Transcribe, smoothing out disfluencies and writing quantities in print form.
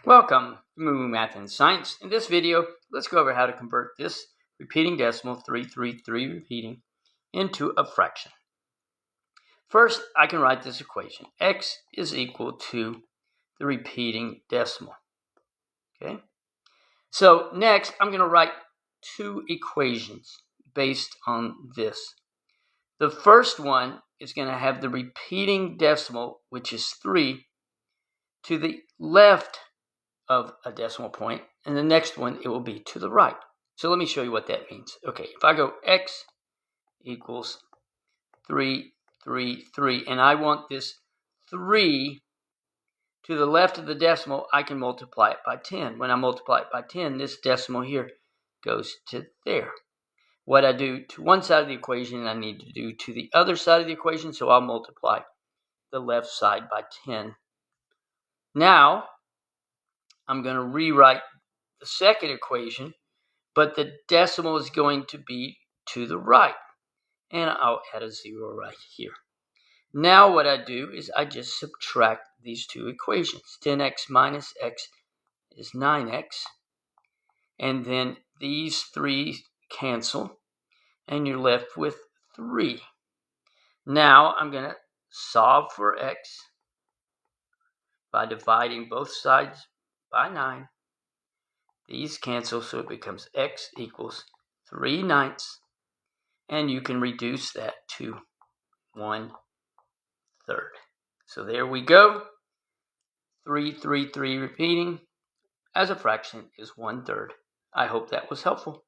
Welcome to MooMooMath and Science. In this video, let's go over how to convert this repeating decimal, 333 repeating, into a fraction. First, I can write this equation. X is equal to the repeating decimal. Okay? So next, I'm going to write two equations based on this. The first one is going to have the repeating decimal, which is 3, to the left of a decimal point, and the next one it will be to the right. So let me show you what that means. Okay, if I go x equals 3, 3, 3, and I want this 3 to the left of the decimal, I can multiply it by 10. When I multiply it by 10, this decimal here goes to there. What I do to one side of the equation, I need to do to the other side of the equation, so I'll multiply the left side by 10. Now, I'm going to rewrite the second equation, but the decimal is going to be to the right. And I'll add a 0 right here. Now what I do is I just subtract these two equations. 10x minus x is 9x. And then these 3 cancel, and you're left with 3. Now I'm going to solve for x by dividing both sides by 9. These cancel, so it becomes x equals 3/9, and you can reduce that to 1/3. So there we go. 333 repeating as a fraction is 1/3. I hope that was helpful.